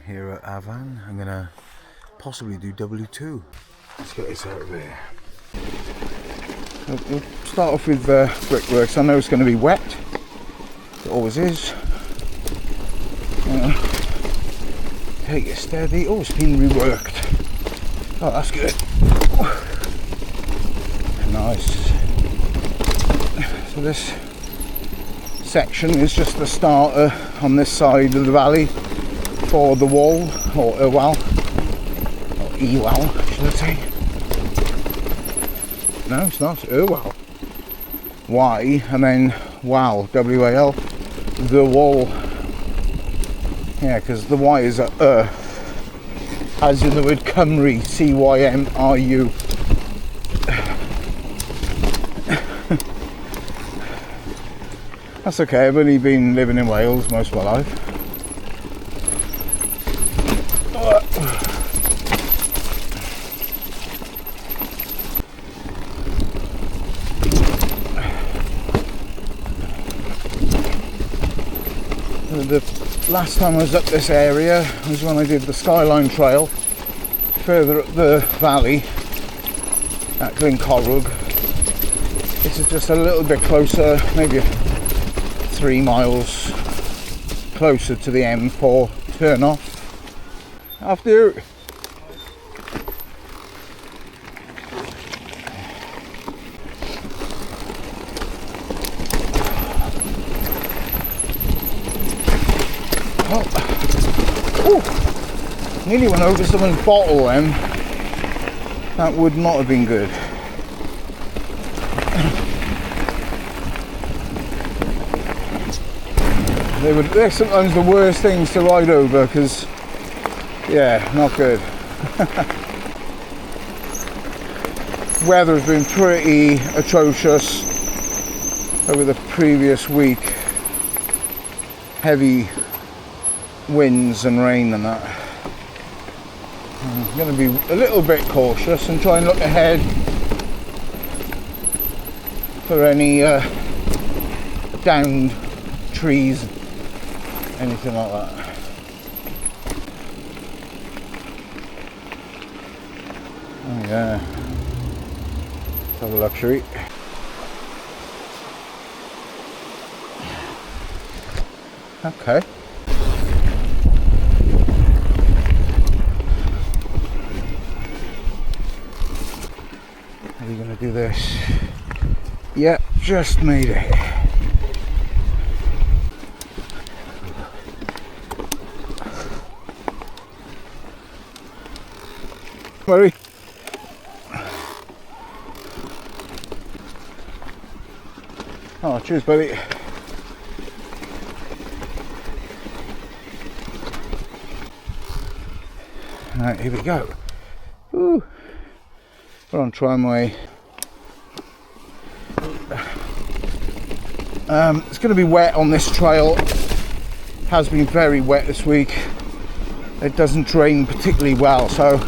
here at Avan. I'm gonna possibly do W2. Let's get this out of here. We'll start off with brickworks. I know it's going to be wet. It always is. Take it steady. Oh, it's been reworked. Oh, that's good. Nice. So this section is just the starter on this side of the valley for the wall, or Ewal, or Ewal, should I say? No, it's not. Ewal. Y and then Wal, W-A-L, the wall. Yeah, because the Y is a as in the word Cymru, C-Y-M-R-U. That's okay, I've only been living in Wales most of my life. The last time I was up this area was when I did the Skyline Trail further up the valley at Glencorrwg. This is just a little bit closer, maybe 3 miles closer to the M4 turn off. After nearly went over someone's bottle then. That would not have been good. They're sometimes the worst things to ride over because, yeah, not good. Weather's been pretty atrocious over the previous week. Heavy winds and rain and that. I'm going to be a little bit cautious and try and look ahead for any downed trees, anything like that. Oh yeah, let's have a luxury. Okay. How are you going to do this? Yeah, just made it. Worry. Oh, cheers, buddy. Right, here we go. Ooh. We're on tramway. It's going to be wet on this trail. Has been very wet this week. It doesn't drain particularly well, so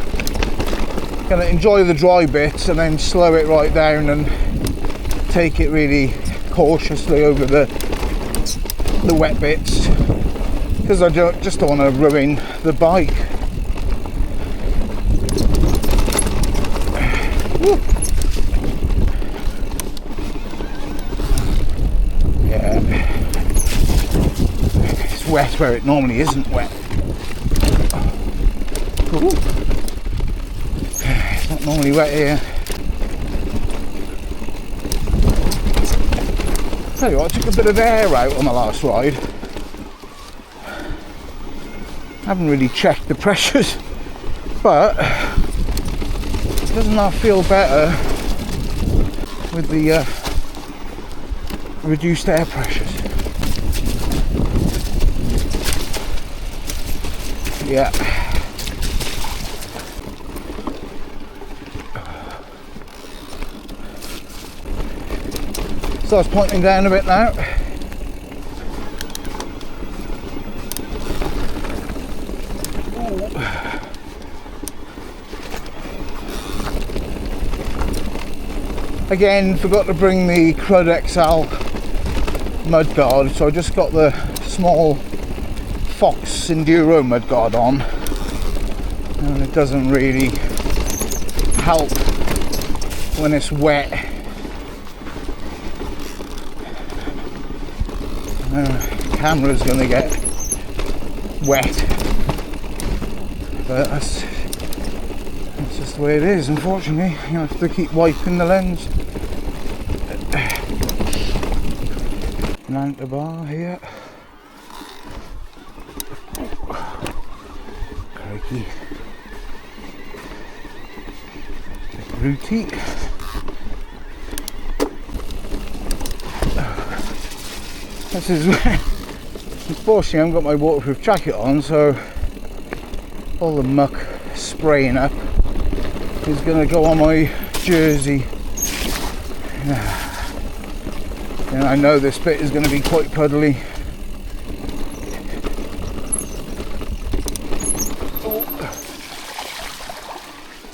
going to enjoy the dry bits and then slow it right down and take it really cautiously over the wet bits, because I just don't want to ruin the bike. Woo. Yeah, it's wet where it normally isn't wet. Ooh. It's not normally wet here. Tell you what, I took a bit of air out on the last ride. Haven't really checked the pressures, but doesn't that feel better with the reduced air pressures? Yeah. Starts pointing down a bit now. Ooh. Again, forgot to bring the Crud XL mud guard, so I just got the small Fox Enduro mudguard on, and it doesn't really help when it's wet. Camera's gonna get wet, but that's just the way it is, unfortunately. You have to keep wiping the lens. Manta bar here. Crikey. Bit rooty. This is unfortunately I haven't got my waterproof jacket on, so all the muck spraying up is going to go on my jersey. And I know this bit is going to be quite puddly.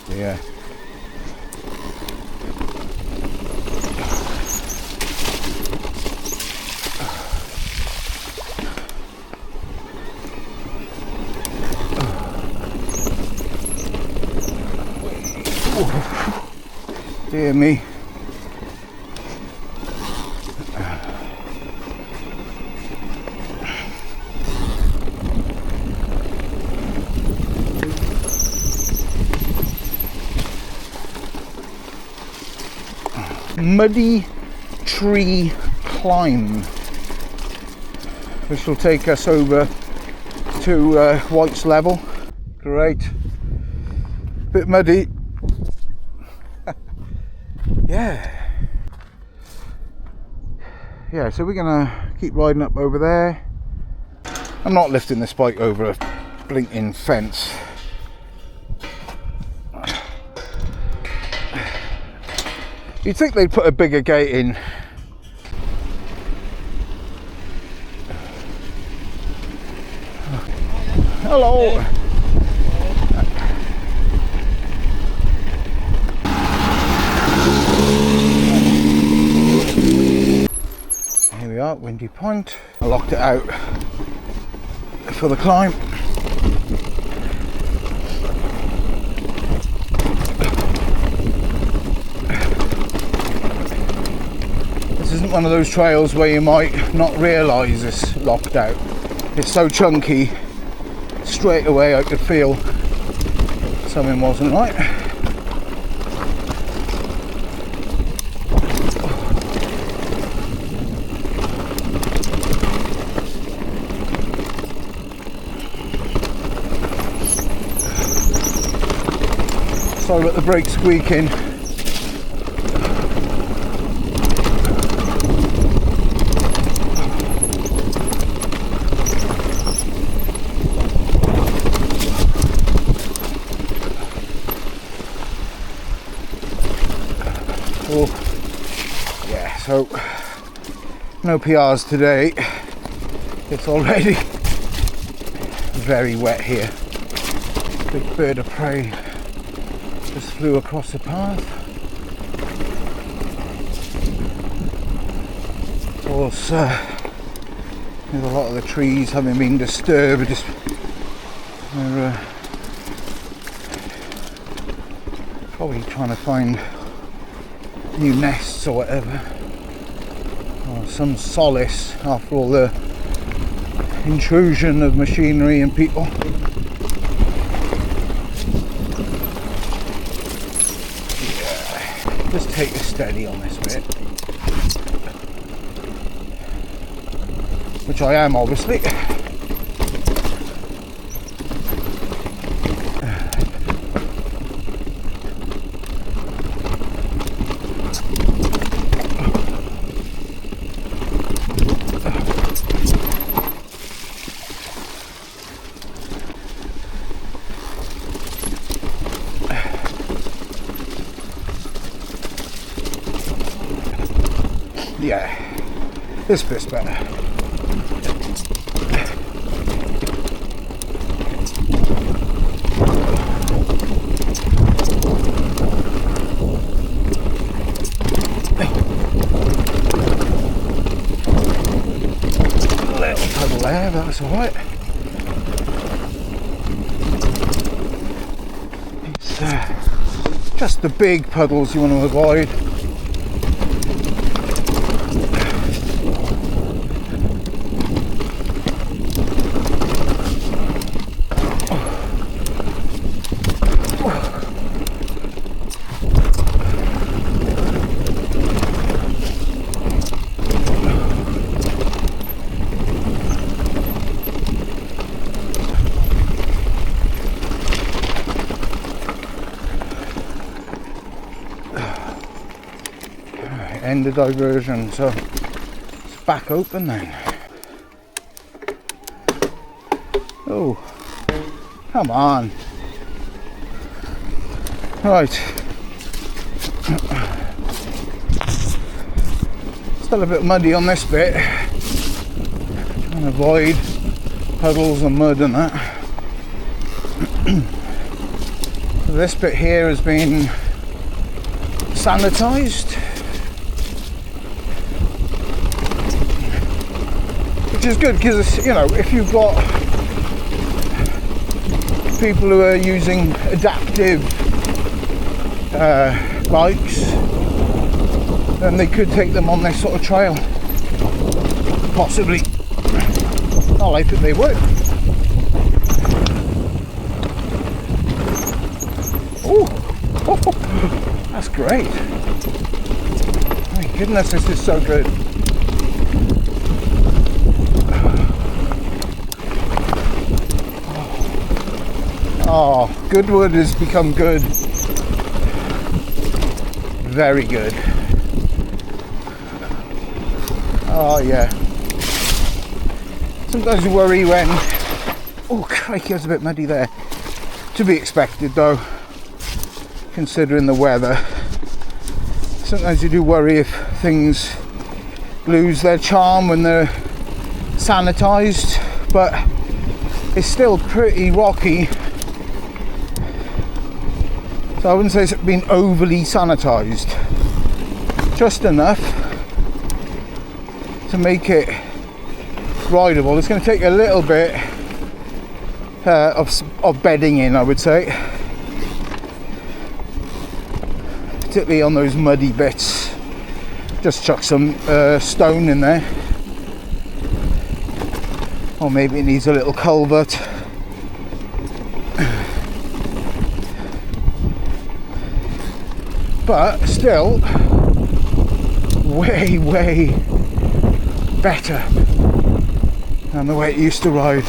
Yeah. Dear me. Muddy Tree Climb, which will take us over to White's Level. Great. Bit muddy. Yeah, so we're gonna keep riding up over there. I'm not lifting this bike over a blinking fence. You'd think they'd put a bigger gate in. Hello. Here we are, Windy Point. I locked it out for the climb. This isn't one of those trails where you might not realise it's locked out. It's so chunky, straight away I could feel something wasn't right. Sorry about the brake squeaking. Oh, yeah, so no PRs today. It's already very wet here. Big bird of prey just flew across the path. Of course, there's a lot of the trees having been disturbed. They're probably trying to find new nests or whatever, or some solace after all the intrusion of machinery and people. Just take it steady on this bit, which I am obviously. Yeah, this bit's better. Little puddle there, but that's alright. Just the big puddles you want to avoid. End of diversion, so it's back open then. Oh, come on. Right. Still a bit muddy on this bit. Trying to avoid puddles and mud and that. So this bit here has been sanitised, which is good because, you know, if you've got people who are using adaptive bikes, then they could take them on this sort of trail. Possibly. Well, I think they would. Ooh. That's great. My goodness, this is so good. Oh, Goodwood has become good. Very good. Oh yeah. Sometimes you worry when... Oh crikey, it was a bit muddy there. To be expected though, considering the weather. Sometimes you do worry if things lose their charm when they're sanitised, but it's still pretty rocky. So I wouldn't say it's been overly sanitised, just enough to make it rideable. It's going to take a little bit of bedding in, I would say, particularly on those muddy bits. Just chuck some stone in there, or maybe it needs a little culvert. But still way better than the way it used to ride.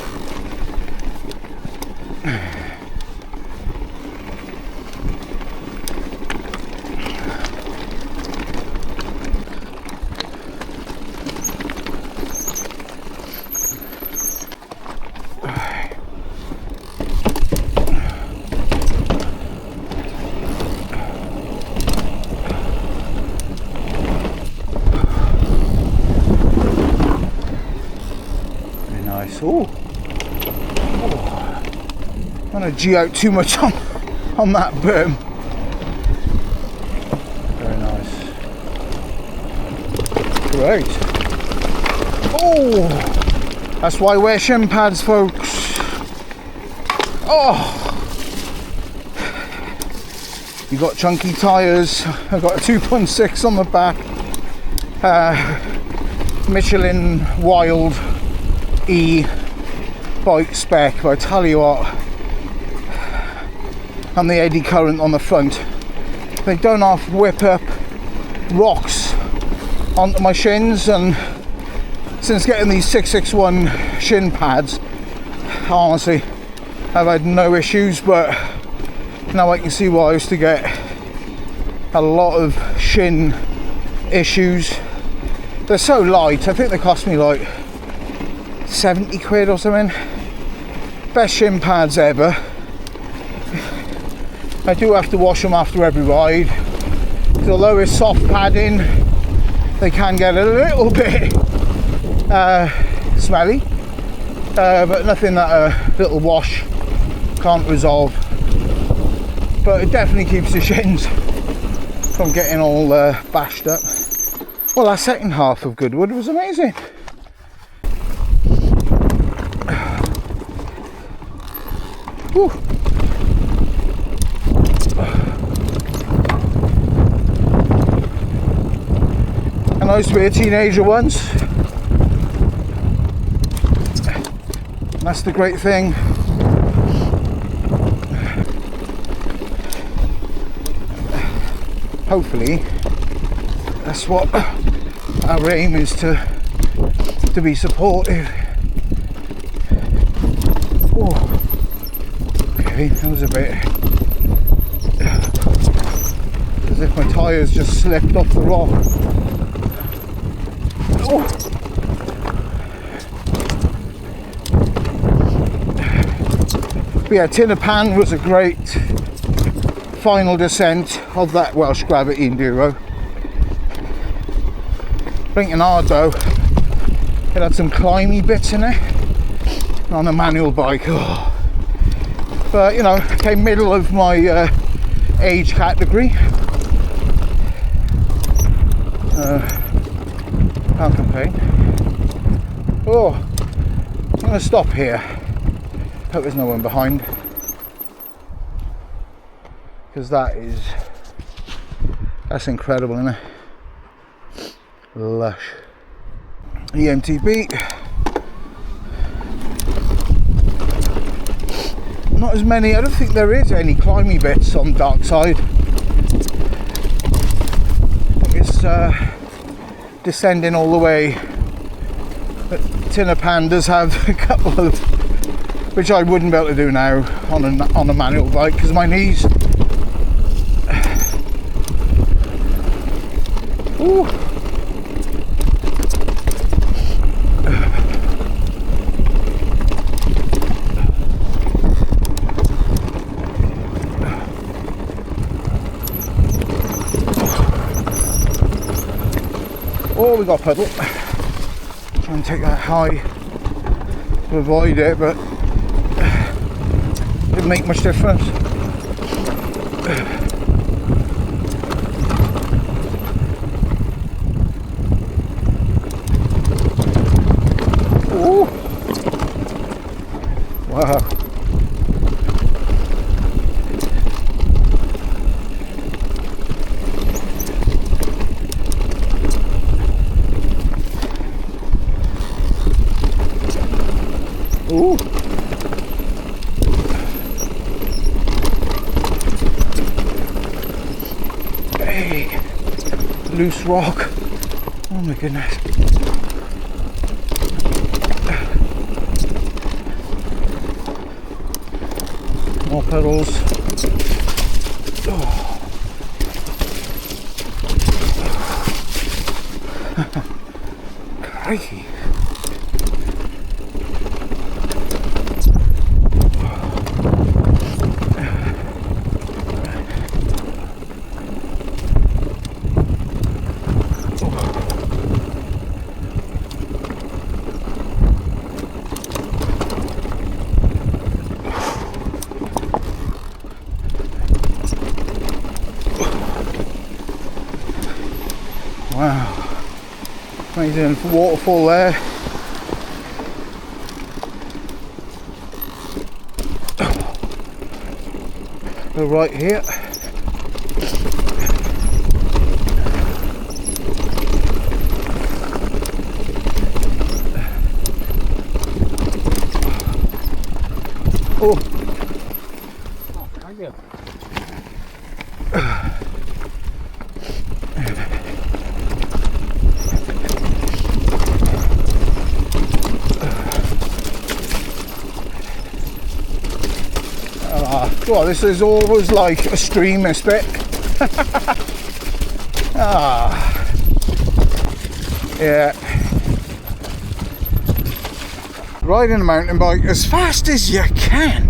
Oh, I don't want to G out too much on that berm. Very nice. Great. Oh, that's why I wear shin pads, folks. Oh, you got chunky tyres. I've got a 2.6 on the back. Michelin Wild E bike spec, but I tell you what, and the eddy current on the front, they don't half whip up rocks onto my shins. And since getting these 661 shin pads, honestly I've had no issues, but now I can see why I used to get a lot of shin issues. They're so light, I think they cost me like 70 quid or something. Best shin pads ever. I do have to wash them after every ride, because although it's soft padding, they can get a little bit smelly, but nothing that a little wash can't resolve. But it definitely keeps the shins from getting all bashed up. Well, that second half of Goodwood was amazing. Whew. I used to be a teenager once. That's the great thing. Hopefully, that's what our aim is, to be supportive. Oh, okay, that was a bit as if my tyres just slipped off the rock. Oh. But yeah, Tinnapan was a great final descent of that Welsh Gravity Enduro. Thinking hard though, it had some climby bits in it on a manual bike. Oh. But you know, came middle of my age category. Can't complain. Oh, I'm going to stop here. Hope there's no one behind, because that's incredible, isn't it? Lush. emtb. Not as many. I don't think there is any climby bits on Darkside. I think it's descending all the way. But Tinnapan does have a couple of, which I wouldn't be able to do now on a manual bike because my knees. Ooh. Oh, we got a puddle. Try and take that high to avoid it, but it didn't make much difference. Ooh. Wow. Ooh. Hey, loose rock. Oh my goodness. More pedals. Oh. Crikey. Wow, amazing waterfall there. We're right here. Oh, thank you. Well, this is always like a stream, this bit. Yeah. Riding a mountain bike as fast as you can.